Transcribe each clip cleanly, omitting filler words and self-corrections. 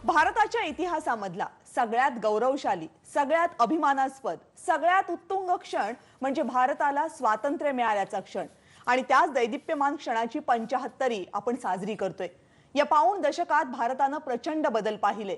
भारताच्या इतिहासामधला सगळ्यात गौरवशाली, सगळ्यात अभिमानास्पद, सगळ्यात उत्तुंग क्षण म्हणजे भारताला स्वातंत्र्य मिळाल्याचा क्षण आणि त्याच दैदिप्यमान क्षणाची 75वी आपण साजरी करतोय। या पाऊण दशकात भारताने प्रचंड बदल पाहिले।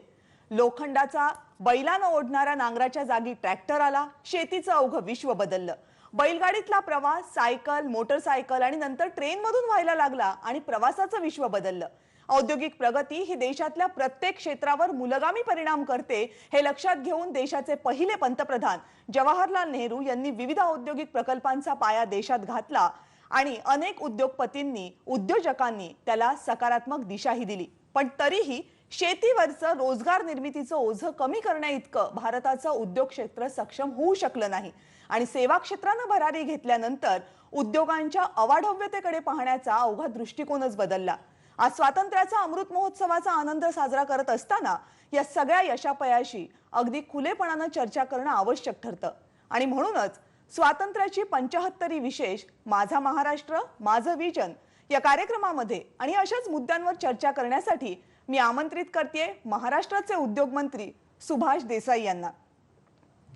लोखंडाचा बैलाने ओढणाऱ्या नांगराच्या जागी ट्रॅक्टर आला, शेतीचं अवघं विश्व बदललं। बैलगाडीतला प्रवास सायकल, मोटरसायकल आणि नंतर ट्रेनमधून व्हायला लागला आणि प्रवासाचं विश्व बदललं। औद्योगिक प्रगती ही देशातल्या प्रत्येक क्षेत्रावर मूलगामी परिणाम करते हे लक्षात घेऊन देशाचे पहिले पंतप्रधान जवाहरलाल नेहरू यांनी विविध औद्योगिक प्रकल्पांचा पाया देशात घातला आणि अनेक उद्योगपतींनी, उद्योजकांनी त्याला सकारात्मक दिशाही दिली। पण तरीही शेतीवरचं रोजगार निर्मितीचं ओझं कमी करण्याइतकं भारताचं उद्योग क्षेत्र सक्षम होऊ शकलं नाही आणि सेवा क्षेत्राने भरारी घेतल्यानंतर उद्योगांच्या अवाढव्यतेकडे पाहण्याचा अवघा दृष्टिकोनच बदलला। आज स्वातंत्र्याचा अमृत महोत्सवाचा आनंद साजरा करत असताना या सगळ्या यशापयाशी अगदी खुलेपणाने चर्चा करणं आवश्यक ठरतं आणि म्हणूनच स्वातंत्र्याची 75वी विशेष माझा महाराष्ट्र माझं विजन या कार्यक्रमामध्ये आणि अशाच मुद्द्यांवर चर्चा करण्यासाठी मी आमंत्रित करते महाराष्ट्राचे उद्योग मंत्री सुभाष देसाई यांना।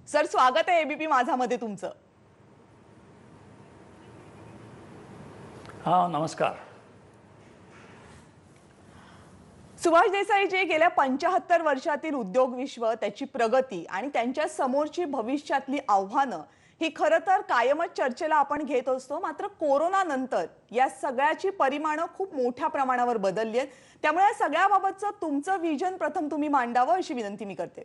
सर, स्वागत आहे एबीपी माझा मध्ये तुमचं। हा, नमस्कार। सुभाष देसाई जे गेल्या 75 वर्षातील उद्योग विश्व, त्याची प्रगती आणि त्यांच्या समोरची भविष्यातली आव्हानं ही खरं तर कायमच चर्चेला आपण घेत असतो। मात्र कोरोना नंतर या सगळ्याची परिमाणं खूप मोठ्या प्रमाणावर बदलली आहेत। त्यामुळे या सगळ्याबाबतचं तुमचं विजन प्रथम तुम्ही मांडावं अशी विनंती मी करते।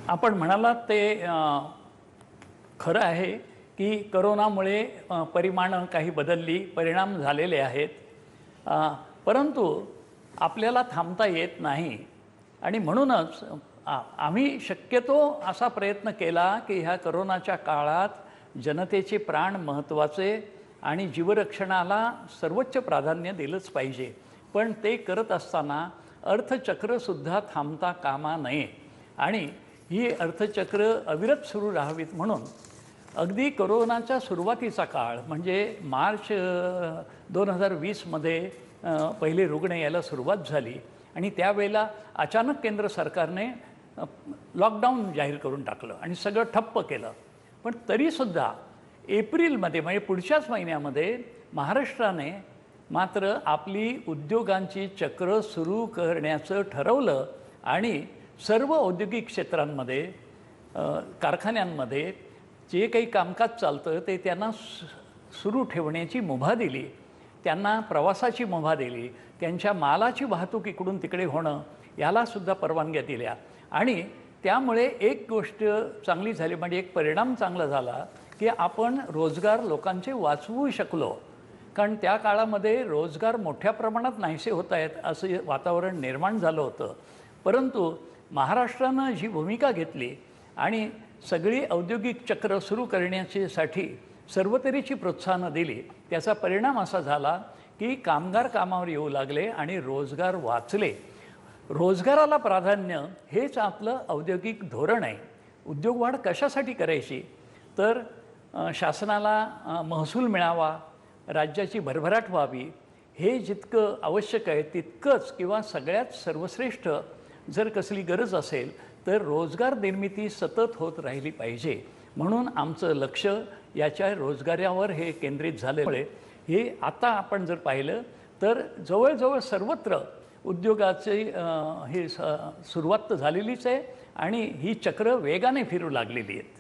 आपण म्हणालात ते खरं आहे की कोरोनामुळे परिमाणं काही बदलली, परिणाम झालेले आहेत, परंतु आपल्याला थांबता येत नाही आणि म्हणूनच आम्ही शक्यतो असा प्रयत्न केला की ह्या कोरोनाच्या काळात जनतेचे प्राण महत्त्वाचे आणि जीवरक्षणाला सर्वोच्च प्राधान्य दिलंच पाहिजे। पण ते करत असताना अर्थचक्रसुद्धा थांबता कामा नये आणि ही अर्थचक्र अविरत सुरू राहावीत म्हणून अगदी कोरोनाच्या सुरुवातीचा काळ म्हणजे मार्च 2020 मध्ये पहिले रुग्ण यायला सुरुवात झाली आणि त्यावेळेला अचानक केंद्र सरकारने लॉकडाऊन जाहीर करून टाकलं आणि सगळं ठप्प केलं। पण तरीसुद्धा एप्रिलमध्ये म्हणजे पुढच्याच महिन्यामध्ये महाराष्ट्राने मात्र आपली उद्योगांची चक्र सुरू करण्याचं ठरवलं आणि सर्व औद्योगिक क्षेत्रांमध्ये, कारखान्यांमध्ये जे काही कामकाज चालतं ते त्यांना सुरू ठेवण्याची मुभा दिली, त्यांना प्रवासाची मुभा दिली, त्यांच्या मालाची वाहतूक इकडून तिकडे होणं यालासुद्धा परवानग्या दिल्या आणि त्यामुळे एक गोष्ट चांगली झाली म्हणजे एक परिणाम चांगला झाला की आपण रोजगार लोकांचे वाचवू शकलो। कारण त्या काळामध्ये रोजगार मोठ्या प्रमाणात नाहीसे होत आहेत असं वातावरण निर्माण झालं होतं। परंतु महाराष्ट्रानं जी भूमिका घेतली आणि सगळी औद्योगिक चक्र सुरू करण्यासाठी सर्वतरीची प्रोत्साहनं दिली, त्याचा परिणाम असा झाला की कामगार कामावर येऊ लागले आणि रोजगार वाचले। रोजगाराला प्राधान्य हेच आपलं औद्योगिक धोरण आहे। उद्योगवाढ कशासाठी करायची तर शासनाला महसूल मिळावा, राज्याची भरभराट व्हावी, हे जितकं आवश्यक आहे तितकंच किंवा सगळ्यात सर्वश्रेष्ठ जर कसली गरज असेल तर रोजगार निर्मिती सतत होत राहिली पाहिजे। म्हणून आमचं लक्ष याच्या रोजगारावर हे केंद्रित झाल्यामुळे हे आता आपण जर पाहिलं तर जवळजवळ सर्वत्र उद्योगाचे हे सुरुवात झालेलीच आहे आणि ही चक्र वेगाने फिरू लागलेली आहेत।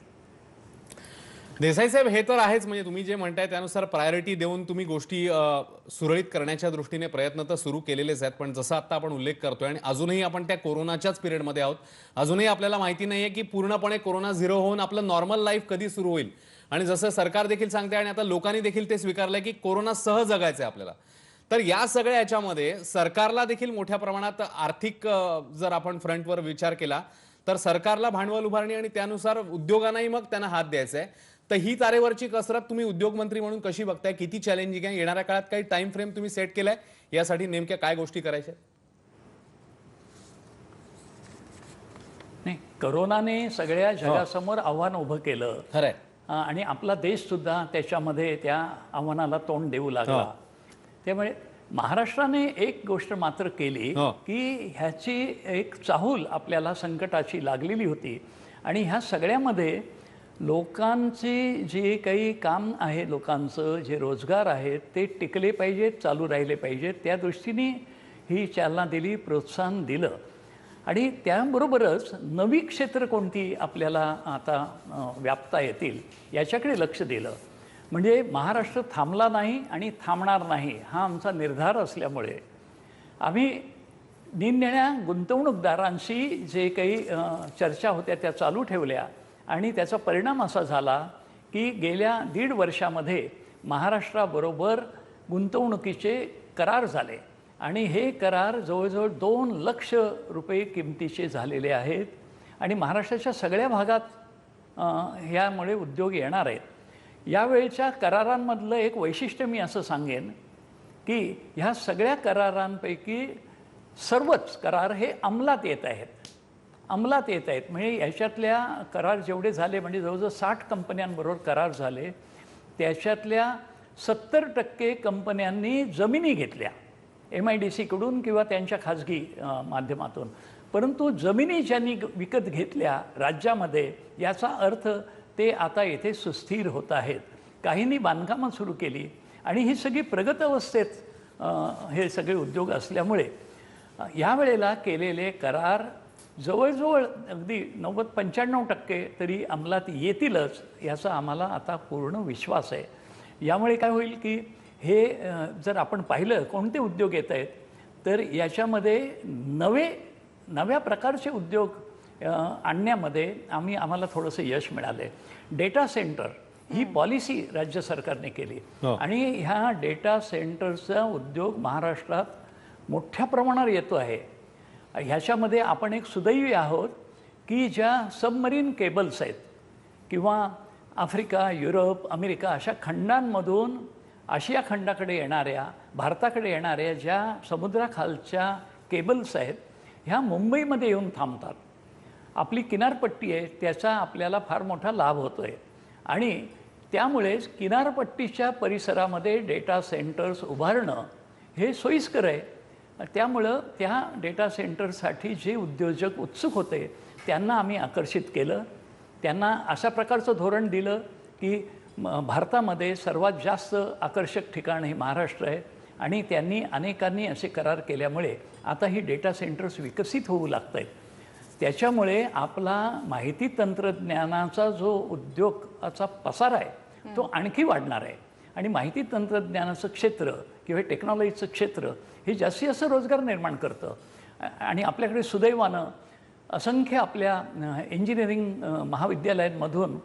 देसाई साहेब, हे तर आहेच, म्हणजे तुम्ही जे म्हणताय त्यानुसार प्रायोरिटी देऊन तुम्ही गोष्टी सुरळीत करण्याच्या दृष्टीने प्रयत्न तर सुरू केलेलेच आहेत। पण जसं आता आपण उल्लेख करतोय आणि अजूनही आपण त्या कोरोनाच्याच पिरियडमध्ये आहोत, अजूनही आपल्याला माहिती नाहीये की पूर्णपणे कोरोना झिरो होऊन आपलं नॉर्मल लाईफ कधी सुरू होईल। आणि जसं सरकार देखील सांगते आणि आता लोकांनी देखील ते स्वीकारलंय की कोरोना सह जगायचं आहे आपल्याला। तर या सगळ्या याच्यामध्ये सरकारला देखील मोठ्या प्रमाणात आर्थिक जर आपण फ्रंटवर विचार केला तर सरकारला भांडवल उभारणी आणि त्यानुसार उद्योगांनाही मग त्यांना हात द्यायचा आहे। तर ही तारेवरची कसरत तुम्ही उद्योगमंत्री म्हणून कशी बघताय? किती चॅलेंजिंग आहे? येणाऱ्या काळात काही टाइम फ्रेम तुम्ही सेट केलाय यासाठी? नेमक्या काय गोष्टी करायच्या? नाही, कोरोनाने सगळ्या जगासमोर आव्हान उभं केलं खरंय आणि आपला देश सुद्धा त्याच्यामध्ये त्या आव्हानाला तोंड देऊ लागला। त्यामुळे महाराष्ट्राने एक गोष्ट मात्र केली हो. की ह्याची एक चाहूल आपल्याला संकटाची लागलेली होती आणि ह्या सगळ्यामध्ये लोकांची जे काही काम आहे, लोकांचं जे रोजगार आहेत ते टिकले पाहिजेत, चालू राहिले पाहिजेत, त्या दृष्टीने ही चालना दिली, प्रोत्साहन दिलं. आणि त्याबरोबरच नवी क्षेत्र कोणती आपल्याला आता व्यापता येतील याच्याकडे लक्ष दिलं. म्हणजे महाराष्ट्र थांबला नाही आणि थांबणार नाही हा आमचा निर्धार असल्यामुळे आम्ही निरनिराळ्या गुंतवणूकदारांशी जे काही चर्चा होत्या त्या चालू ठेवल्या आणि त्याचा परिणाम असा झाला की गेल्या 1.5 वर्षामध्ये महाराष्ट्राबरोबर गुंतवणुकीचे करार झाले आणि हे करार जवळजवळ 2 लक्ष रुपये किमतीचे झालेले आहेत आणि महाराष्ट्राच्या सगळ्या भागात ह्यामुळे उद्योग येणार आहेत. यावेळच्या करारांमधलं एक वैशिष्ट्य मी असं सांगेन की ह्या सगळ्या करारांपैकी सर्वच करार हे अंमलात येत आहेत. म्हणजे याच्यातल्या करार जेवढे झाले म्हणजे जवळजवळ 60 कंपन्यांबरोबर करार झाले, त्याच्यातल्या 70% कंपन्यांनी जमिनी घेतल्या MIDCकडून किंवा त्यांच्या खाजगी माध्यमातून. परंतु जमिनी ज्यांनी विकत घेतल्या राज्यामध्ये याचा अर्थ ते आता येथे सुस्थिर होत आहेत. काहींनी बांधकामं सुरू केली आणि ही सगळी प्रगत अवस्थेत हे सगळे उद्योग असल्यामुळे यावेळेला केलेले करार जवळजवळ अगदी 90-95% तरी अंमलात येतीलच याचा आम्हाला आता पूर्ण विश्वास आहे. यामुळे काय होईल की हे जर आपण पाहिलं कोणते उद्योग येत आहेत तर याच्यामध्ये नव्या प्रकारचे उद्योग आणण्यामध्ये आम्हाला थोडंसं यश मिळालं आहे. डेटा सेंटर ही पॉलिसी राज्य सरकारने केली आणि ह्या डेटा सेंटरचा उद्योग महाराष्ट्रात मोठ्या प्रमाणावर येतो आहे. ह्याच्यामध्ये आपण एक सुदैवी आहोत की ज्या सबमरीन केबल्स आहेत किंवा आफ्रिका, युरोप, अमेरिका अशा खंडांमधून आशिया खंडाकडे येणाऱ्या, भारताकडे येणाऱ्या ज्या समुद्राखालच्या केबल्स आहेत ह्या मुंबईमध्ये येऊन थांबतात. आपली किनारपट्टी आहे त्याचा आपल्याला फार मोठा लाभ होतो आहे आणि त्यामुळेच किनारपट्टीच्या परिसरामध्ये डेटा सेंटर्स उभारणं हे सोयीस्कर आहे. त्यामुळं त्या डेटा सेंटरसाठी जे उद्योजक उत्सुक होते त्यांना आम्ही आकर्षित केलं. त्यांना अशा प्रकारचं धोरण दिलं की भारतामध्ये सर्वात जास्त आकर्षक ठिकाण हे महाराष्ट्र आहे आणि त्यांनी अनेकांनी असे करार केल्यामुळे आता ही डेटा सेंटर्स विकसित होऊ लागत आहेत. त्याच्यामुळे आपला माहिती तंत्रज्ञानाचा जो उद्योगाचा पसार आहे तो आणखी वाढणार आहे आणि माहिती तंत्रज्ञानाचं क्षेत्र किंवा टेक्नॉलॉजीचं क्षेत्र हे जास्तीत जास्त रोजगार निर्माण करतं आणि आपल्याकडे सुदैवानं असंख्य आपल्या इंजिनिअरिंग महाविद्यालयांमधून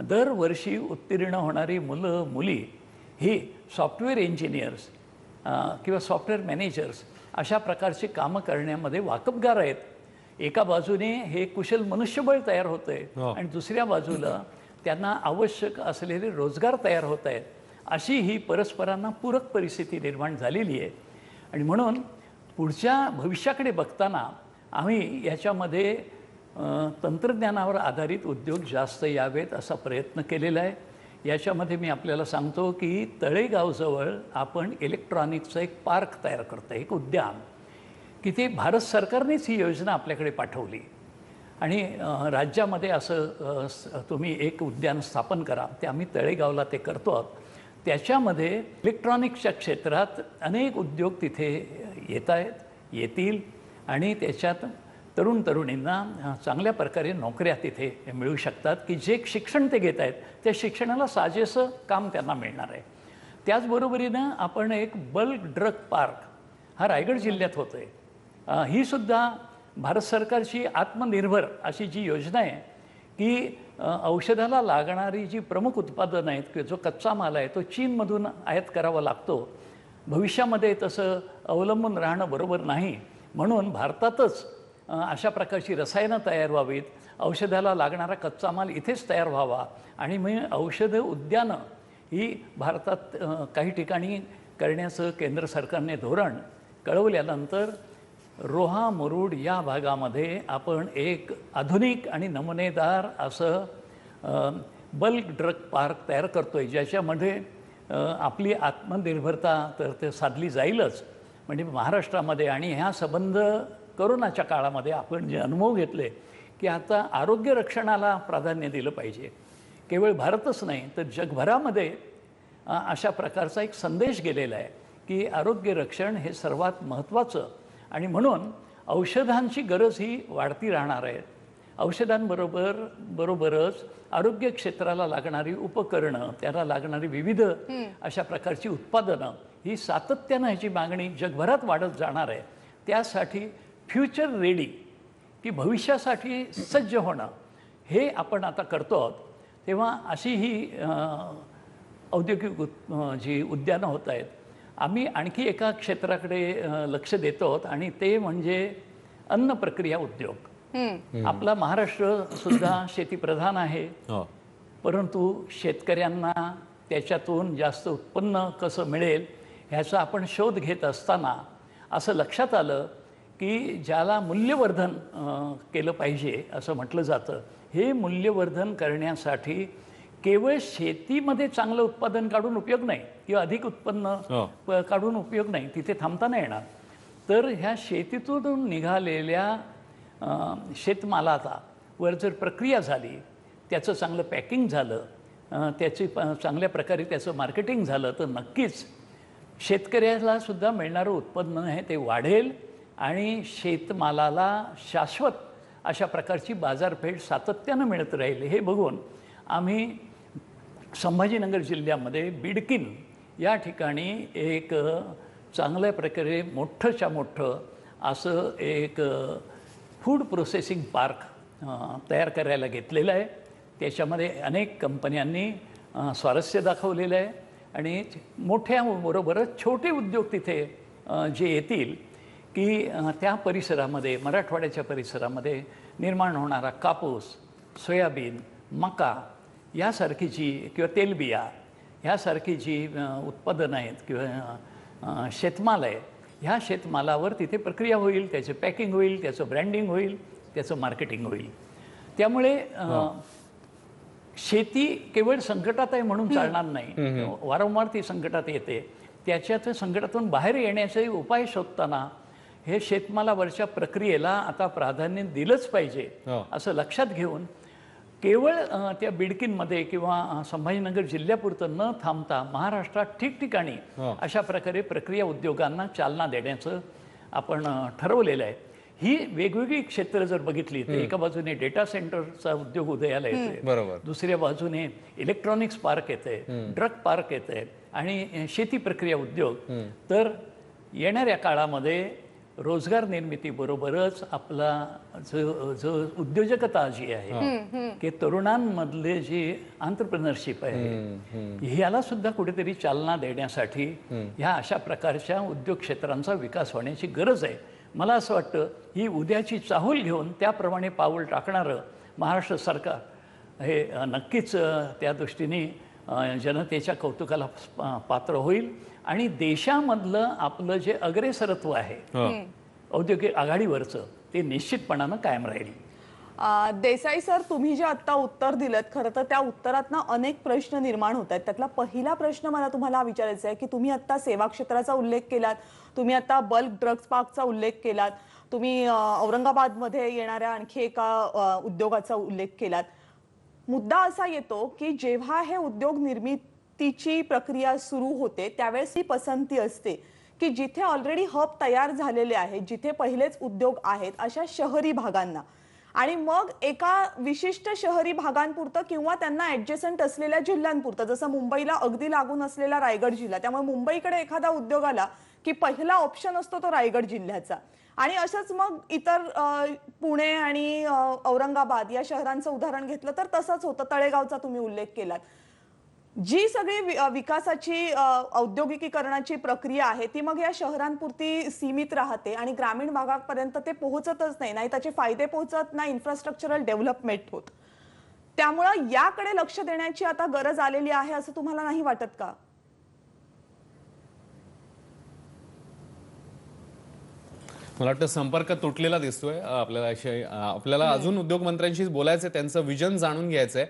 दरवर्षी उत्तीर्ण होणारी मुलं मुली ही सॉफ्टवेअर इंजिनियर्स किंवा सॉफ्टवेअर मॅनेजर्स अशा प्रकारची कामं करण्यामध्ये वाकबगार आहेत. एका बाजूने हे कुशल मनुष्यबळ तयार होतं आहे आणि दुसऱ्या बाजूला त्यांना आवश्यक असलेले रोजगार तयार होत आहेत. अशी ही परस्परांना पूरक परिस्थिती निर्माण झालेली आहे आणि म्हणून पुढच्या भविष्याकडे बघताना आम्ही याच्यामध्ये तंत्रज्ञानावर आधारित उद्योग जास्त यावेत असा प्रयत्न केलेला आहे. याच्यामध्ये मी आपल्याला सांगतो की तळेगावजवळ आपण इलेक्ट्रॉनिक्सचं एक पार्क तयार करतो, एक उद्यान की ते भारत सरकारनेच ही योजना आपल्याकडे पाठवली आणि राज्यामध्ये असं तुम्ही एक उद्यान स्थापन करा. ते आम्ही तळेगावला ते करतो आहोत. त्याच्यामध्ये इलेक्ट्रॉनिक्सच्या क्षेत्रात अनेक उद्योग तिथे येतील आणि त्याच्यात तरुण तरुणींना चांगल्या प्रकारे नोकऱ्या तिथे मिळू शकतात की जे शिक्षण ते घेत आहेत त्या शिक्षणाला साजेसं काम त्यांना मिळणार आहे. त्याचबरोबरीनं आपण एक बल्क ड्रग पार्क हा रायगड जिल्ह्यात होतो आहे. ही सुद्धा भारत सरकारची आत्मनिर्भर अशी जी योजना आहे की औषधाला लागणारी जी प्रमुख उत्पादनं आहेत किंवा जो कच्चा माल आहे तो चीनमधून आयात करावा लागतो. भविष्यामध्ये तसं अवलंबून राहणं बरोबर नाही म्हणून भारतातच अशा प्रकारची रसायनं तयार व्हावीत, औषधाला लागणारा कच्चा माल इथेच तयार व्हावा आणि मग औषधं उद्यानं ही भारतात काही ठिकाणी करण्याचं केंद्र सरकारने धोरण कळवल्यानंतर रोहा मुरुड या भागामध्ये आपण एक आधुनिक आणि नमुनेदार असं बल्क ड्रग पार्क तयार करतो आहे ज्याच्यामध्ये आपली आत्मनिर्भरता तर ते साधली जाईलच. म्हणजे महाराष्ट्रामध्ये आणि ह्या संबंध कोरोनाच्या काळामध्ये आपण जे अनुभव घेतले की आता आरोग्य रक्षणाला प्राधान्य दिलं पाहिजे. केवळ भारतच नाही तर जगभरामध्ये अशा प्रकारचा एक संदेश गेलेला आहे की आरोग्य रक्षण हे सर्वात महत्त्वाचं. आणि म्हणून औषधांची गरज ही वाढती राहणार आहे. बरोबरच आरोग्य क्षेत्राला लागणारी उपकरणं, त्याला लागणारी विविध अशा प्रकारची उत्पादनं ही सातत्यानं ह्याची मागणी जगभरात वाढत जाणार आहे. त्यासाठी फ्युचर रेडी की भविष्यासाठी सज्ज होणं हे आपण आता करतो आहोत. तेव्हा अशी ही औद्योगिक जी उद्यानं होत आहेत, आम्ही आणखी एका क्षेत्राकडे लक्ष देतो आहोत आणि ते म्हणजे अन्न प्रक्रिया उद्योग. आपला महाराष्ट्र सुद्धा शेतीप्रधान आहे, परंतु शेतकऱ्यांना त्याच्यातून जास्त उत्पन्न कसं मिळेल ह्याचा आपण शोध घेत असताना असं लक्षात आलं की ज्याला मूल्यवर्धन केलं पाहिजे असं म्हटलं जातं. हे मूल्यवर्धन करण्यासाठी केवळ शेतीमध्ये चांगलं उत्पादन काढून उपयोग नाही किंवा अधिक उत्पन्न काढून उपयोग नाही, तिथे थांबता नाही येणार. तर ह्या शेतीतून निघालेल्या शेतमालाचा वर जर प्रक्रिया झाली, त्याचं चांगलं पॅकिंग झालं, त्याची चांगल्या प्रकारे त्याचं मार्केटिंग झालं तर नक्कीच शेतकऱ्याला सुद्धा मिळणारं उत्पन्न आहे ते वाढेल आणि शेतमालाला शाश्वत अशा प्रकारची बाजारपेठ सातत्यानं मिळत राहील. हे बघून आम्ही संभाजीनगर जिल्ह्यामध्ये बिडकीन या ठिकाणी एक चांगल्या प्रकारे मोठंच्या मोठं असं एक फूड प्रोसेसिंग पार्क तयार करायला घेतलेलं आहे. त्याच्यामध्ये अनेक कंपन्यांनी स्वारस्य दाखवलेलं आहे आणि मोठ्याबरोबरच छोटे उद्योग तिथे जे येतील की त्या परिसरामध्ये, मराठवाड्याच्या परिसरामध्ये निर्माण होणारा कापूस, सोयाबीन, मका यासारखी जी किंवा तेलबिया ह्यासारखी जी उत्पादनं आहेत किंवा शेतमाल आहे, ह्या शेतमालावर तिथे प्रक्रिया होईल, त्याचं पॅकिंग होईल, त्याचं ब्रँडिंग होईल, त्याचं मार्केटिंग होईल. त्यामुळे शेती केवळ संकटात आहे म्हणून चालणार नाही, वारंवार ती संकटात येते. त्याच्यात संकटातून बाहेर येण्याचे उपाय शोधताना हे शेतमालावरच्या प्रक्रियेला आता प्राधान्य दिलंच पाहिजे असं लक्षात घेऊन केवळ त्या बिडकीनमध्ये किंवा संभाजीनगर जिल्ह्यापुरतं न थांबता महाराष्ट्रात ठिकठिकाणी अशा प्रकारे प्रक्रिया उद्योगांना चालना देण्याचं आपण ठरवलेलं आहे. ही वेगवेगळी क्षेत्र जर बघितली तर एका बाजूने डेटा सेंटरचा उद्योग उदयाला येतोय, दुसऱ्या बाजूने इलेक्ट्रॉनिक्स पार्क येते, ड्रग पार्क येते आणि शेती प्रक्रिया उद्योग. तर येणाऱ्या काळामध्ये रोजगार निर्मिती बरोबरच आपला जो उद्योजकता जी आहे की तरुणांमधले जी एंटरप्रेन्योरशिप आहे ह्याला सुद्धा कुठेतरी चालना देण्यासाठी ह्या अशा प्रकारच्या उद्योग क्षेत्रांचा विकास होण्याची गरज आहे. मला असं वाटतं ही उद्याची चाहूल घेऊन त्याप्रमाणे पाऊल टाकणारं महाराष्ट्र सरकार हे नक्कीच त्या दृष्टीने जनतेच्या कौतुकाला पात्र होईल आणि देशामधलं आपलं जे अग्रेसरत्व आहे औद्योगिक आघाडीवरचं ते निश्चितपणानं कायम राहील. देसाई सर, तुम्ही जे आता उत्तर दिलं खरं तर त्या उत्तरातनं अनेक प्रश्न निर्माण होत आहेत. त्यातला पहिला प्रश्न मला तुम्हाला विचारायचा आहे की तुम्ही आता सेवा क्षेत्राचा उल्लेख केलात, तुम्ही आता बल्क ड्रग्ज पार्कचा उल्लेख केलात, तुम्ही औरंगाबादमध्ये येणाऱ्या आणखी एका उद्योगाचा उल्लेख केलात. मुद्दा असा येतो की जेव्हा हे उद्योग निर्मितीची प्रक्रिया सुरू होते त्यावेळेस ही पसंती असते की जिथे ऑलरेडी हब तयार झालेले आहेत, जिथे पहिलेच उद्योग आहेत अशा शहरी भागांना आणि मग एका विशिष्ट शहरी भागांपुरतं किंवा त्यांना ऍडजस्टंट असलेल्या जिल्ह्यांपुरतं, जसं मुंबईला अगदी लागून असलेला रायगड जिल्हा, त्यामुळे मुंबईकडे एखादा उद्योग आला की पहिला ऑप्शन असतो तो रायगड जिल्ह्याचा. आणि असंच मग इतर पुणे आणि औरंगाबाद या शहरांचं उदाहरण घेतलं तर तसंच होतं. तळेगावचा तुम्ही उल्लेख केलात. जी सगळी विकासाची औद्योगिकीकरणाची प्रक्रिया आहे ती मग या शहरांपुरती सीमित राहते आणि ग्रामीण भागापर्यंत ते पोहोचतच नाही, त्याचे फायदे पोहोचत नाही, इन्फ्रास्ट्रक्चरल डेव्हलपमेंट होत. त्यामुळे याकडे लक्ष देण्याची आता गरज आलेली आहे असं तुम्हाला नाही वाटत का? मला वाटतं संपर्क तुटलेला दिसतोय आपल्याला. अजून उद्योगमंत्र्यांशी बोलायचं, त्यांचं विजन जाणून घ्यायचंय.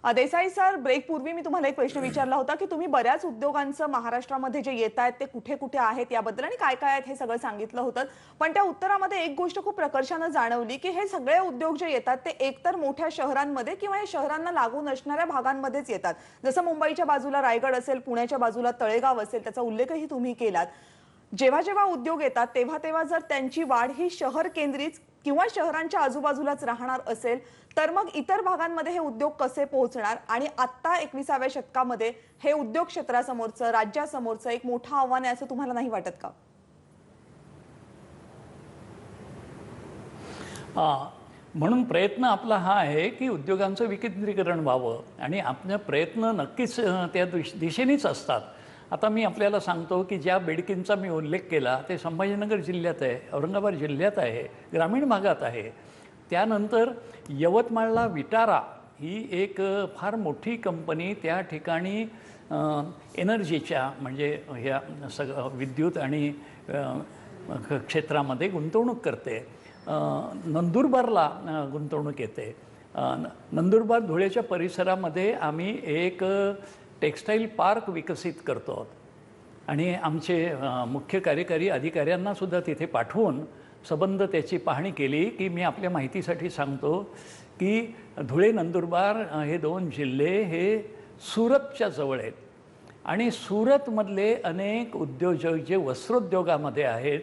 देसाई सर, ब्रेक पूर्वी मी तुम्हाला एक प्रश्न विचारला होता की तुम्ही बऱ्याच उद्योगांचं महाराष्ट्रामध्ये जे येत आहेत ते कुठे कुठे आहेत याबद्दल आणि काय काय आहेत हे सगळं सांगितलं होतं. पण त्या उत्तरामध्ये एक गोष्ट खूप प्रकर्षानं जाणवली की हे सगळे उद्योग जे येतात ते एकतर मोठ्या शहरांमध्ये किंवा या शहरांना लागून असणाऱ्या भागांमध्येच येतात. जसं मुंबईच्या बाजूला रायगड असेल, पुण्याच्या बाजूला तळेगाव असेल, त्याचा उल्लेखही तुम्ही केलात. जेव्हा जेव्हा उद्योग येतात तेव्हा तेव्हा जर त्यांची वाढ ही शहर केंद्रित किंवा शहरांच्या आजूबाजूलाच राहणार असेल तर मग इतर भागांमध्ये हे उद्योग कसे पोहोचणार? आणि आता 21व्या शतकामध्ये हे उद्योग क्षेत्रासमोरचं, राज्यासमोरचं एक मोठं आव्हान आहे असं तुम्हाला नाही वाटत का? म्हणून प्रयत्न आपला हा आहे की उद्योगांचं विकेंद्रीकरण व्हावं आणि आपले प्रयत्न नक्कीच त्या दिशेनेच असतात. आता मी आपल्याला सांगतो की ज्या बेडकींचा मी उल्लेख केला ते संभाजीनगर जिल्ह्यात आहे, औरंगाबाद जिल्ह्यात आहे, ग्रामीण भागात आहे. त्यानंतर यवतमाळला विटारा ही एक फार मोठी कंपनी त्या ठिकाणी एनर्जीच्या म्हणजे ह्या विद्युत आणि क्षेत्रामध्ये गुंतवणूक करते. नंदुरबारला गुंतवणूक येते. नंदुरबार धुळ्याच्या परिसरामध्ये आम्ही एक टेक्स्टाईल पार्क विकसित करतो आणि आमचे मुख्य कार्यकारी अधिकाऱ्यांनासुद्धा तिथे पाठवून सबंध त्याची पाहणी केली. की मी आपल्या माहितीसाठी सांगतो की धुळे नंदुरबार हे 2 जिल्हे हे सुरतच्या जवळ आहेत आणि सुरतमधले अनेक उद्योजक जे वस्त्रोद्योगामध्ये आहेत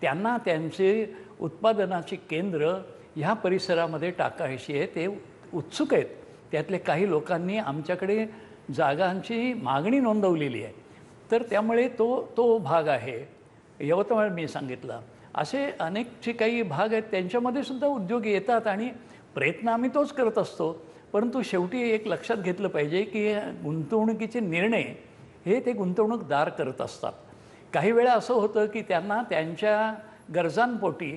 त्यांना त्यांचे उत्पादनाची केंद्र ह्या परिसरामध्ये टाकायची आहे. ते उत्सुक आहेत. त्यातले काही लोकांनी आमच्याकडे जागांची मागणी नोंदवलेली आहे. तर त्यामुळे तो भाग आहे. यवतमाळ मी सांगितलं. असे अनेक जे काही भाग आहेत त्यांच्यामध्ये सुद्धा उद्योग येतात आणि प्रयत्न आम्ही तोच करत असतो. परंतु शेवटी एक लक्षात घेतलं पाहिजे की गुंतवणुकीचे निर्णय हे ते गुंतवणूकदार करत असतात. काही वेळा असं होतं की त्यांना त्यांच्या गरजांपोटी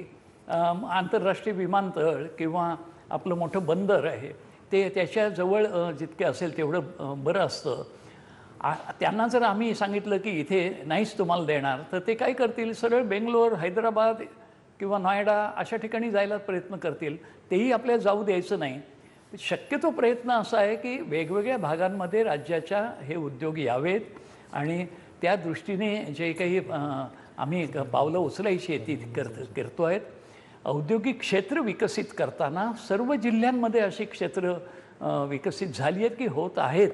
आंतरराष्ट्रीय विमानतळ किंवा आपलं मोठं बंदर आहे ते त्याच्याजवळ जितके असेल तेवढं बरं असतं. त्यांना जर आम्ही सांगितलं की इथे नाहीच तुम्हाला देणार तर ते काय करतील, सरळ बेंगलोर, हैदराबाद किंवा नोएडा अशा ठिकाणी जायला प्रयत्न करतील. तेही आपल्याला जाऊ द्यायचं नाही. शक्यतो प्रयत्न असा आहे की वेगवेगळ्या भागांमध्ये राज्याच्या हे उद्योग यावेत आणि त्या दृष्टीने जे काही आम्ही पावलं उचलायची ती करतो आहेत. औद्योगिक क्षेत्र विकसित करताना सर्व जिल्ह्यांमध्ये अशी क्षेत्र विकसित झाली आहेत की होत आहेत.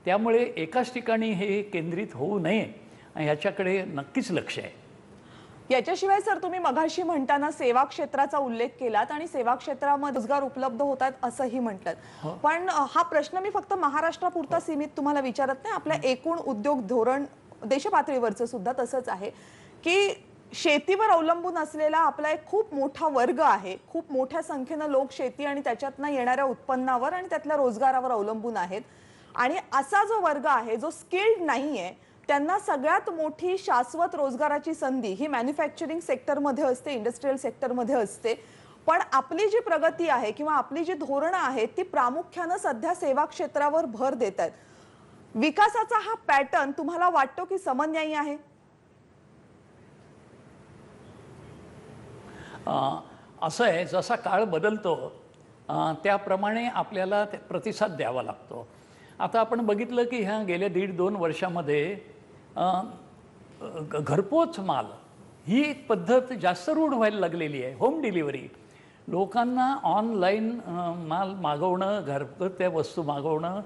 त्यामुळे एकाच ठिकाणी हे केंद्रित होऊ नये याच्याकडे नक्कीच लक्ष आहे. याच्याशिवाय सर तुम्ही मगाशी म्हणताना सेवा क्षेत्राचा उल्लेख केलात आणि सेवा क्षेत्रामध्ये रोजगार उपलब्ध होतात असंही म्हटलं. पण हा प्रश्न मी फक्त महाराष्ट्रापुरता सीमित तुम्हाला विचारत नाही. आपल्या एकूण उद्योग धोरण देशपातळीवरचं सुद्धा तसंच आहे की शेतीवर अवलंबून असलेला आपला एक खूप मोठा वर्ग आहे. खूप मोठ्या संख्येनं लोक शेती आणि त्याच्यातनं येणाऱ्या उत्पन्नावर आणि त्यातल्या रोजगारावर अवलंबून आहेत. आणि असा जो वर्ग आहे जो स्किल्ड नाहीये त्यांना सगळ्यात मोठी शाश्वत रोजगाराची संधी ही मॅन्युफॅक्चरिंग सेक्टरमध्ये असते, इंडस्ट्रियल सेक्टरमध्ये असते. पण आपली जी प्रगती आहे किंवा आपली जी धोरणं आहेत ती प्रामुख्यानं सध्या सेवा क्षेत्रावर भर देत आहेत. विकासाचा हा पॅटर्न तुम्हाला वाटतो की समन्यायी आहे? असं आहे, जसा काळ बदलतो त्याप्रमाणे आपल्याला प्रतिसाद द्यावा लागतो. आता आपण बघितलं की ह्या गेल्या 1.5-2 वर्षामध्ये घरपोच माल ही एक पद्धत जास्त रूढ व्हायला लागलेली आहे. होम डिलिव्हरी, लोकांना ऑनलाईन माल मागवणं, घरपोच त्या वस्तू मागवणं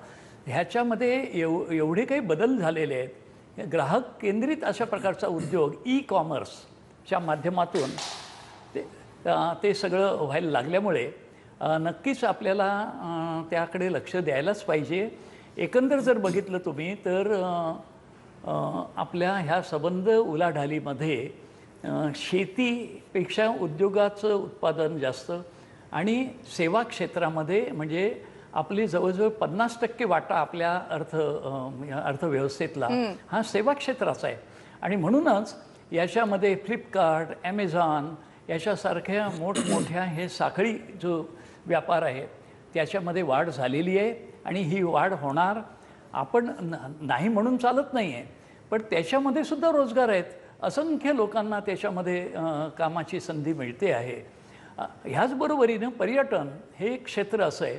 ह्याच्यामध्ये एवढे काही बदल झालेले आहेत. ग्राहक केंद्रित अशा प्रकारचा उद्योग ई कॉमर्सच्या माध्यमातून ते सगळं व्हायला लागल्यामुळे नक्कीच आपल्याला त्याकडे लक्ष द्यायलाच पाहिजे. एकंदर जर बघितलं तुम्ही तर आपल्या ह्या संबंध उलाढालीमध्ये शेतीपेक्षा उद्योगाचं उत्पादन जास्त आणि सेवा क्षेत्रामध्ये म्हणजे आपली जवळजवळ 50% वाटा आपल्या अर्थव्यवस्थेतला हा सेवा क्षेत्राचा आहे. आणि म्हणूनच याच्यामध्ये फ्लिपकार्ट, ॲमेझॉन याच्यासारख्या मोठमोठ्या हे साखळी जो व्यापार आहे त्याच्यामध्ये वाढ झालेली आहे आणि ही वाढ होणार. आपण नाही म्हणून चालत नाही आहे, पण त्याच्यामध्ये सुद्धा रोजगार आहेत. असंख्य लोकांना त्याच्यामध्ये कामाची संधी मिळते आहे. ह्याचबरोबरीनं पर्यटन हे एक क्षेत्र असं आहे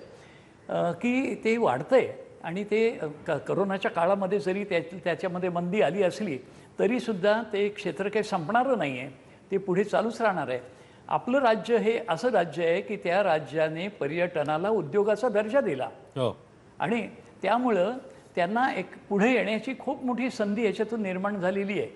की ते वाढतंय आणि ते करोनाच्या काळामध्ये जरी त्याच्यामध्ये मंदी आली असली तरीसुद्धा ते क्षेत्र काही संपणारं नाही आहे, ते पुढे चालूच राहणार आहे. आपलं राज्य हे असं राज्य आहे की त्या राज्याने पर्यटनाला उद्योगाचा दर्जा दिला आणि त्यामुळं त्यांना एक पुढे येण्याची खूप मोठी संधी याच्यातून निर्माण झालेली आहे.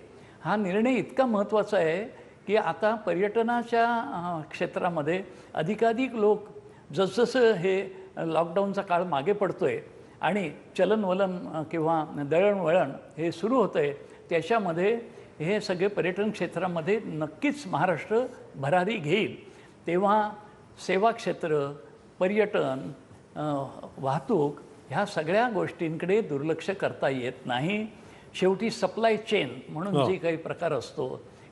हा निर्णय इतका महत्त्वाचा आहे की आता पर्यटनाच्या क्षेत्रामध्ये अधिकाधिक लोक जसजसं हे लॉकडाऊनचा काळ मागे पडतोय आणि चलनवलन किंवा दळणवळण हे सुरू होतं आहे, त्याच्यामध्ये हे सगळे पर्यटन क्षेत्रामध्ये नक्कीच महाराष्ट्र भरारी घेईल. तेव्हा सेवा क्षेत्र, पर्यटन, वाहतूक ह्या सगळ्या गोष्टींकडे दुर्लक्ष करता येत नाही. शेवटी सप्लाय चेन म्हणून जे काही प्रकार असतो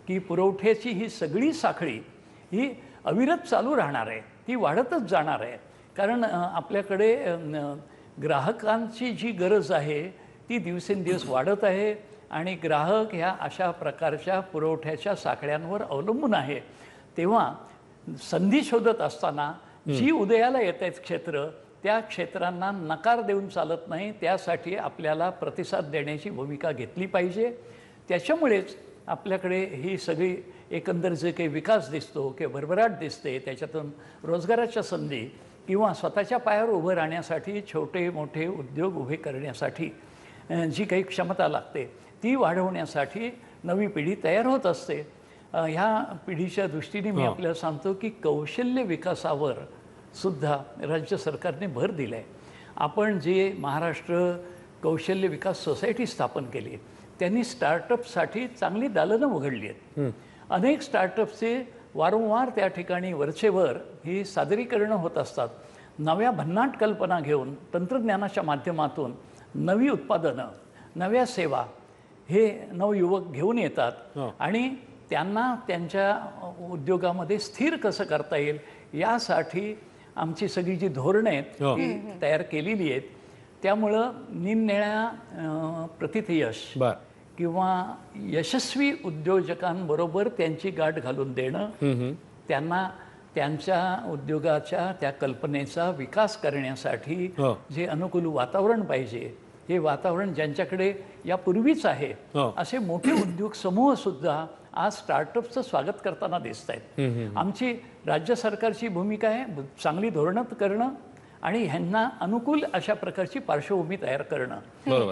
की पुरवठ्याची ही सगळी साखळी ही अविरत चालू राहणार आहे, ती वाढतच जाणार आहे. कारण आपल्याकडे ग्राहकांची जी गरज आहे ती दिवसेंदिवस वाढत आहे आणि ग्राहक ह्या अशा प्रकारच्या पुरवठ्याच्या साखळ्यांवर अवलंबून आहे. तेव्हा संधी शोधत असताना जी उदयाला येत आहेत क्षेत्र, त्या क्षेत्रांना नकार देऊन चालत नाही. त्यासाठी आपल्याला प्रतिसाद देण्याची भूमिका घेतली पाहिजे. त्याच्यामुळेच आपल्याकडे ही सगळी एकंदर जे काही विकास दिसतो किंवा भरभराट दिसते, त्याच्यातून रोजगाराच्या संधी किंवा स्वतःच्या पायावर उभं राहण्यासाठी छोटे मोठे उद्योग उभे करण्यासाठी जी काही क्षमता लागते ती वाढवण्यासाठी नवी पिढी तयार होत असते. ह्या पिढीच्या दृष्टीने मी आपल्याला सांगतो की कौशल्य विकासावर सुद्धा राज्य सरकारने भर दिला आहे. आपण जे महाराष्ट्र कौशल्य विकास सोसायटी स्थापन केली, त्यांनी स्टार्टअपसाठी चांगली दालनं उघडली आहेत. अनेक स्टार्टअपचे वारंवार त्या ठिकाणी वरचेवर ही सादरीकरणं होत असतात. नव्या भन्नाट कल्पना घेऊन तंत्रज्ञानाच्या माध्यमातून नवी उत्पादनं, नव्या सेवा हे नवयुवक घेऊन येतात आणि त्यांना त्यांच्या उद्योगामध्ये स्थिर कसं करता येईल यासाठी आमची सगळी जी धोरणं आहेत ती तयार केलेली आहेत. त्यामुळं निरनिराळ्या प्रतिथयश किंवा यशस्वी उद्योजकांबरोबर त्यांची गाठ घालून देणं, त्यांना त्यांच्या उद्योगाच्या त्या कल्पनेचा विकास करण्यासाठी जे अनुकूल वातावरण पाहिजे, हे वातावरण ज्यांच्याकडे यापूर्वीच आहे असे मोठे उद्योग समूह सुद्धा आज स्टार्टअपचं स्वागत करताना दिसत आहेत. आमची राज्य सरकारची भूमिका आहे चांगली धोरणं करणं आणि ह्यांना अनुकूल अशा प्रकारची पार्श्वभूमी तयार करणं.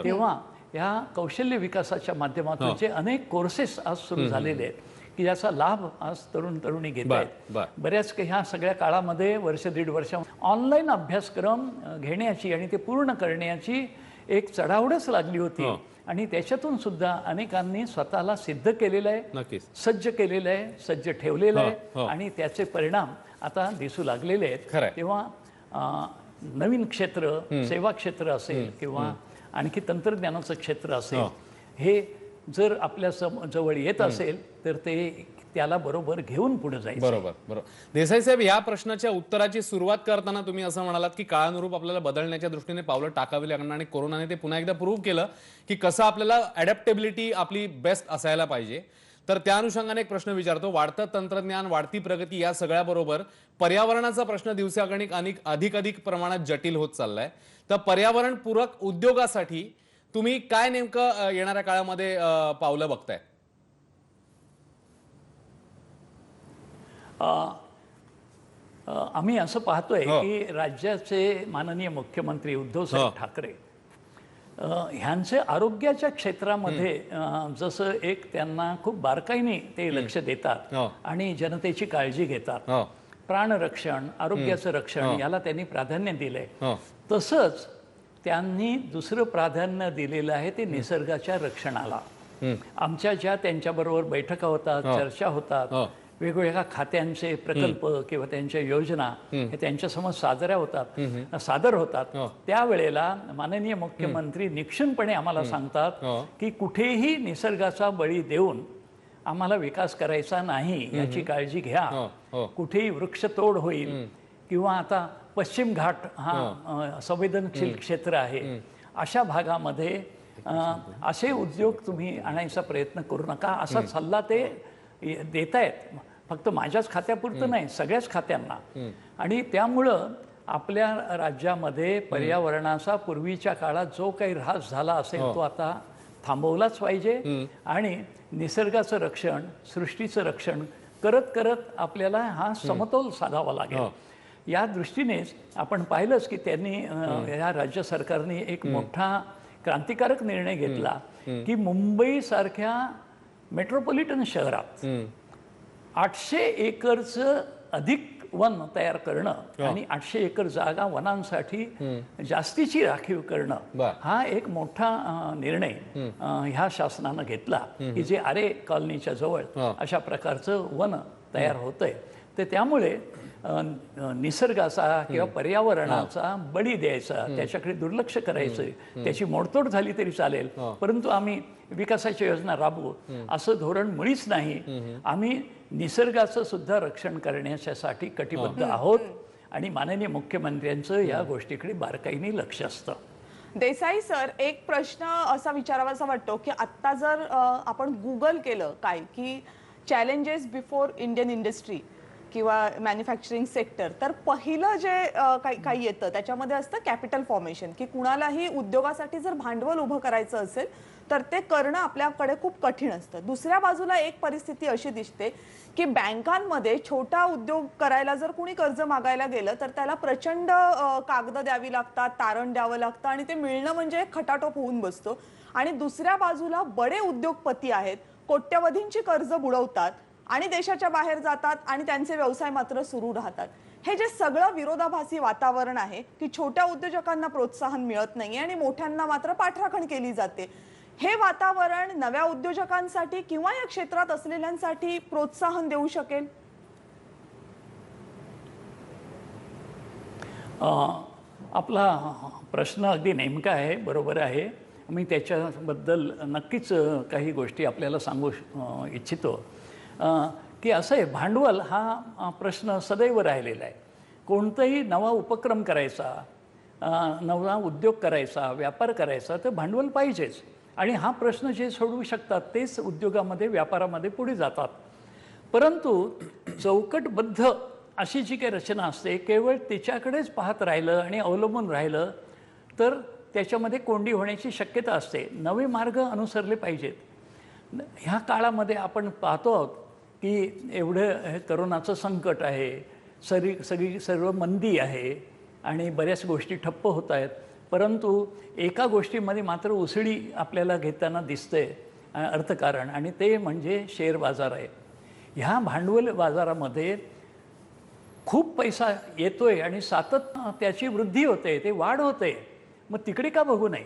तेव्हा ह्या कौशल्य विकासाच्या माध्यमातून जे अनेक कोर्सेस आज सुरू झालेले आहेत की ज्याचा लाभ आज तरुण तरुणी घेत आहेत. बऱ्याच ह्या सगळ्या काळामध्ये वर्ष दीड वर्ष ऑनलाईन अभ्यासक्रम घेण्याची आणि ते पूर्ण करण्याची एक चढावडच लागली होती आणि त्याच्यातून सुद्धा अनेकांनी स्वतःला सिद्ध केलेलं आहे, सज्ज केलेलं आहे, सज्ज ठेवलेलं आहे आणि त्याचे परिणाम आता दिसू लागलेले आहेत. तेव्हा नवीन क्षेत्र, सेवा क्षेत्र असेल किंवा आणखी तंत्रज्ञानाचं क्षेत्र असेल, हे जर आपल्या जवळ येत असेल तर ते त्याला बरोबर घेऊन पुढे जायचं. बरोबर. देसाई साहेब, या प्रश्नाच्या उत्तराची सुरुवात करताना तुम्ही असं म्हणालात की काळानुरूप आपल्याला बदलण्याच्या दृष्टीने पावलं टाकावी लागणार आणि कोरोनाने ते पुन्हा एकदा प्रूव्ह केलं की कसं आपल्याला अडॅप्टेबिलिटी आपली बेस्ट असायला पाहिजे. तर त्या अनुषंगाने एक प्रश्न विचारतो. वाढतं तंत्रज्ञान, वाढती प्रगती या सगळ्याबरोबर पर्यावरणाचा प्रश्न दिवसागणिक अधिक प्रमाणात जटिल होत चाललाय. तर पर्यावरणपूरक उद्योगासाठी तुम्ही काय नेमकं येणाऱ्या काळामध्ये पावलं बघताय? आम्ही असं पाहतोय की राज्याचे माननीय मुख्यमंत्री उद्धवसाहेब ठाकरे ह्यांचे आरोग्याच्या क्षेत्रामध्ये जसं एक त्यांना खूप बारकाईने ते लक्ष देतात आणि जनतेची काळजी घेतात. प्राणरक्षण, आरोग्याचं रक्षण याला त्यांनी प्राधान्य दिलंय. तसंच त्यांनी दुसरं प्राधान्य दिलेलं आहे ते निसर्गाच्या रक्षणाला. आमच्या ज्या त्यांच्याबरोबर बैठका होतात, चर्चा होतात, वेगवेगळ्या खात्यांचे प्रकल्प किंवा त्यांच्या योजना हे त्यांच्यासमोर सादर होतात. त्यावेळेला माननीय मुख्यमंत्री निक्षुणपणे आम्हाला सांगतात की कुठेही निसर्गाचा बळी देऊन आम्हाला विकास करायचा नाही, याची काळजी घ्या. कुठेही वृक्षतोड होईल किंवा आता पश्चिम घाट हा संवेदनशील क्षेत्र आहे, अशा भागामध्ये असे उद्योग तुम्ही आणायचा प्रयत्न करू नका, असा सल्ला ते देत आहेत. फक्त माझ्याच खात्यापुरतं नाही, सगळ्याच खात्यांना. आणि त्यामुळं आपल्या राज्यामध्ये पर्यावरणाचा पूर्वीच्या काळात जो काही ऱ्हास झाला असेल तो आता थांबवलाच पाहिजे आणि निसर्गाचं रक्षण, सृष्टीचं रक्षण करत करत आपल्याला हा समतोल साधावा लागेल। या दृष्टीनेच आपण पाहिलंच की त्यांनी या राज्य सरकारने एक मोठा क्रांतिकारक निर्णय घेतला की मुंबई सारख्या मेट्रोपॉलिटन शहरात 800 एकरचं अधिक वन तयार करणं आणि 800 एकर जागा वनांसाठी जास्तीची राखीव करणं हा एक मोठा निर्णय ह्या शासनानं घेतला की जे आरे कॉलनीच्या जवळ अशा प्रकारचं वन तयार होतंय। तर त्यामुळे निसर्गाचा किंवा पर्यावरणाचा बळी द्यायचा, त्याच्याकडे दुर्लक्ष करायचं, त्याची मोडतोड झाली तरी चालेल, परंतु आम्ही विकासाच्या योजना राबवू असं धोरण मुळीच नाही। आम्ही निसर्गाचं सुद्धा रक्षण करण्यासाठी कटिबद्ध आहोत आणि माननीय मुख्यमंत्र्यांचं या गोष्टीकडे बारकाईने लक्ष असतं। देसाई सर, एक प्रश्न असा विचारावासा वाटतो की आता जर आपण गुगल केलं काय की चॅलेंजेस बिफोर इंडियन इंडस्ट्री किंवा मॅन्युफॅक्चरिंग सेक्टर, तर पहिलं जे काही येतं त्याच्यामध्ये असतं कॅपिटल फॉर्मेशन, की कुणालाही उद्योगासाठी जर भांडवल उभं करायचं असेल तर ते करणं आपल्याकडे खूप कठीण असतं। दुसऱ्या बाजूला एक परिस्थिती अशी दिसते की बँकांमध्ये छोटा उद्योग करायला जर कुणी कर्ज मागायला गेलं तर त्याला प्रचंड कागद द्यावी लागतात, तारण द्यावं लागतं आणि ते मिळणं म्हणजे खटाटोप होऊन बसतो। आणि दुसऱ्या बाजूला बडे उद्योगपती आहेत, कोट्यवधींची कर्ज बुडवतात आणि देशाच्या बाहेर जातात आणि त्यांचे व्यवसाय मात्र सुरू राहतात। हे जे सगळं विरोधाभासी वातावरण आहे की छोट्या उद्योजकांना प्रोत्साहन मिळत नाही आणि मोठ्यांना मात्र पाठराखण केली जाते, हे वातावरण नव्या उद्योजकांसाठी किंवा या क्षेत्रात असलेल्यांसाठी प्रोत्साहन देऊ शकेल? आपला प्रश्न अगदी नेमका आहे, बरोबर आहे। मी त्याच्याबद्दल नक्कीच काही गोष्टी आपल्याला सांगू इच्छितो की असं आहे, भांडवल हा प्रश्न सदैव राहिलेला आहे। कोणताही नवा उपक्रम करायचा, नवा उद्योग करायचा, व्यापार करायचा तर भांडवल पाहिजेच आणि हा प्रश्न जे सोडवू शकतात तेच उद्योगामध्ये, व्यापारामध्ये पुढे जातात। परंतु चौकटबद्ध अशी जी काही रचना असते, केवळ तिच्याकडेच पाहत राहिलं आणि अवलंबून राहिलं तर त्याच्यामध्ये कोंडी होण्याची शक्यता असते। नवे मार्ग अनुसरले पाहिजेत। ह्या काळामध्ये आपण पाहतो आहोत की एवढं करोनाचं संकट आहे, सर्व मंदी आहे आणि बऱ्याच गोष्टी ठप्प होत आहेत, परंतु एका गोष्टीमध्ये मात्र उसळी आपल्याला घेताना दिसते अर्थकारण, आणि ते म्हणजे शेअर बाजार आहे। ह्या भांडवल बाजारामध्ये खूप पैसा येतोय आणि सातत्याने त्याची वृद्धी होते, ते वाढ होते, मग तिकडे का बघू नये?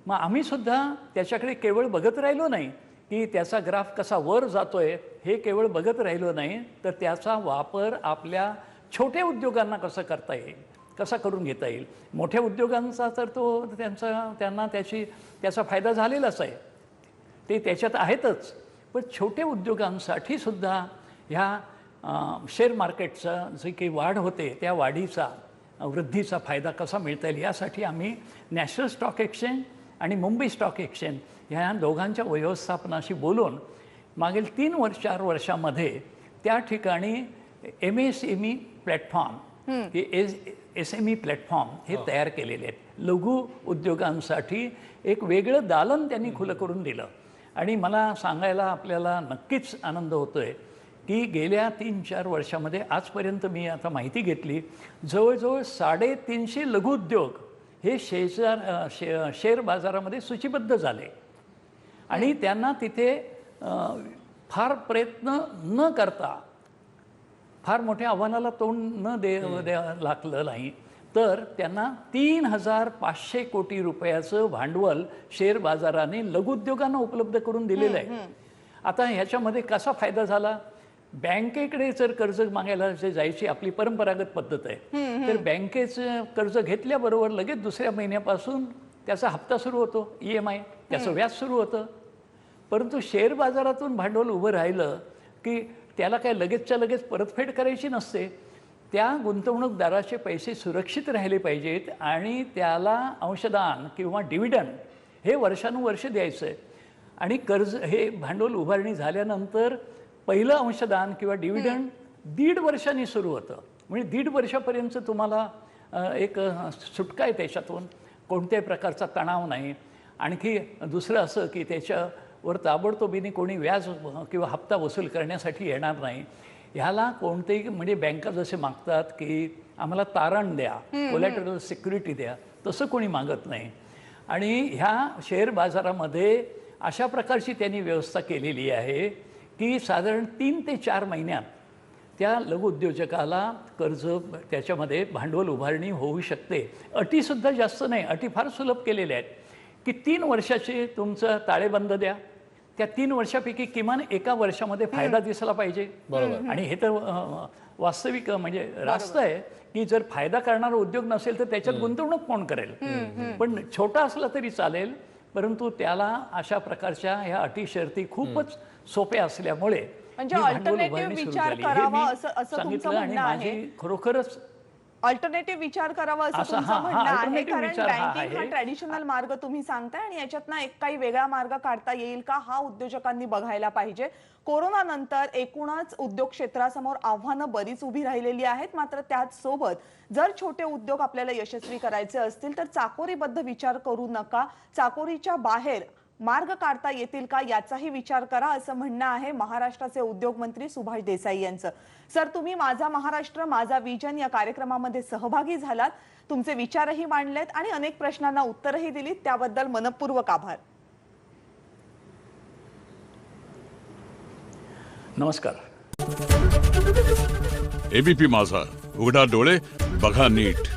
मग आम्ही सुद्धा त्याच्याकडे केवळ बघत राहिलो नाही की त्याचा ग्राफ कसा वर जातोय हे केवळ बघत राहिलो नाही, तर त्याचा वापर आपल्या छोट्या उद्योगांना कसा करता येईल, कसा करून घेता येईल। मोठ्या उद्योगांचा तर तो त्यांना त्याचा फायदा झालेलाच आहे, ते त्याच्यात आहेतच, पण छोट्या उद्योगांसाठी सुद्धा ह्या शेअर मार्केटचा जी काही वाढ होते त्या वाढीचा, वृद्धीचा फायदा कसा मिळता येईल यासाठी आम्ही नॅशनल स्टॉक एक्सचेंज आणि मुंबई स्टॉक एक्सचेंज ह्या दोघांच्या व्यवस्थापनाशी बोलून मागील 3-4 वर्षामध्ये त्या ठिकाणी MSME प्लॅटफॉर्म, हे SME प्लॅटफॉर्म हे तयार केलेले आहेत। लघु उद्योगांसाठी एक वेगळं दालन त्यांनी खुलं करून दिलं आणि मला सांगायला आपल्याला नक्कीच आनंद होतोय की गेल्या 3-4 वर्षामध्ये आजपर्यंत मी आता माहिती घेतली, जवळजवळ 350 लघुउद्योग हे शेअर बाजारामध्ये सूचीबद्ध झाले आणि त्यांना तिथे फार प्रयत्न न करता, फार मोठ्या आव्हानाला तोंड न लागलं नाही, तर त्यांना 3,500 कोटी रुपयाचं भांडवल शेअर बाजाराने लघुउद्योगांना उपलब्ध करून दिलेलं आहे। आता ह्याच्यामध्ये कसा फायदा झाला? बँकेकडे जर कर्ज मागायला जायची आपली परंपरागत पद्धत आहे, तर बँकेचं कर्ज घेतल्याबरोबर लगेच दुसऱ्या महिन्यापासून त्याचा हप्ता सुरू होतो, EMI, त्याचं व्याज सुरू होतं। परंतु शेअर बाजारातून भांडवल उभं राहिलं की त्याला काय लगेचच्या लगेच परतफेड करायची नसते, त्या गुंतवणूकदाराचे पैसे सुरक्षित राहिले पाहिजेत आणि त्याला अंशदान किंवा डिव्हिडंड हे वर्षानुवर्ष द्यायचं आहे। आणि कर्ज हे भांडवल उभारणी झाल्यानंतर पहिलं अंशदान किंवा डिव्हिडंड 1.5 वर्षांनी सुरू होतं, म्हणजे 1.5 वर्षापर्यंत तुम्हाला एक सुटका आहे त्याच्यातून, कोणत्याही प्रकारचा तणाव नाही. आणखी दुसरं असं की त्याच्यावर ताबडतोबीने कोणी व्याज किंवा हप्ता वसूल करण्यासाठी येणार नाही. ह्याला कोणतेही म्हणजे बँका जसे मागतात की आम्हाला तारण द्या, कोलॅटरल सिक्युरिटी द्या, तसं कोणी मागत नाही. आणि ह्या शेअर बाजारामध्ये अशा प्रकारची त्यांनी व्यवस्था केलेली आहे की साधारण 3 ते 4 महिन्यात त्या लघुउद्योजकाला कर्ज, त्याच्यामध्ये भांडवल उभारणी होऊ शकते. अटीसुद्धा जास्त नाही, अटी फार सुलभ केलेल्या आहेत की 3 वर्षाचे तुमचं ताळेबंद द्या, त्या 3 वर्षापैकी किमान 1 वर्षामध्ये फायदा दिसला पाहिजे. बरोबर. आणि हे तर वास्तविक म्हणजे रास्त आहे की जर फायदा करणारा उद्योग नसेल तर त्याच्यात गुंतवणूक कोण करेल. पण छोटा असला तरी चालेल, परंतु त्याला अशा प्रकारच्या ह्या अटी शर्ती खूपच सोप्या असल्यामुळे म्हणजे ही भांडवल alternative उभारणी सुरू विचार झाली. हे करावा मी असं तुमचं सांगितलं आणि म्हणणं आहे. माझी खरोखरच अल्टरनेटिव्ह विचार करावा असं असं तुमचं हा म्हणणं आहे. alternative कारण विचार हा बँकिंग हा आहे. ट्रॅडिशनल मार्ग तुम्ही सांगताय आणि याच्यातनं एक काही वेगळा मार्ग काढता येईल का, हा उद्योजकांनी बघायला पाहिजे. कोरोना नंतर एकूणच उद्योग क्षेत्रासमोर आव्हानं बरीच उभी राहिलेली आहेत. मात्र त्याच सोबत जर छोटे उद्योग आपल्याला यशस्वी करायचे असतील तर चाकोरीबद्ध विचार करू नका, चाकोरीच्या बाहेर मार्ग काढता येतील का याचाही विचार करा, असं म्हणणं आहे महाराष्ट्राचे उद्योग मंत्री सुभाष देसाई यांचं. सर, तुम्ही माझा महाराष्ट्र माझा विजन या कार्यक्रमामध्ये सहभागी झालात, तुमचे विचारही मांडलेत आणि अनेक प्रश्नांना उत्तरही दिलीत, त्याबद्दल मनपूर्वक आभार. नमस्कार. एबीपी माझा, उघडा डोळे बघा नीट.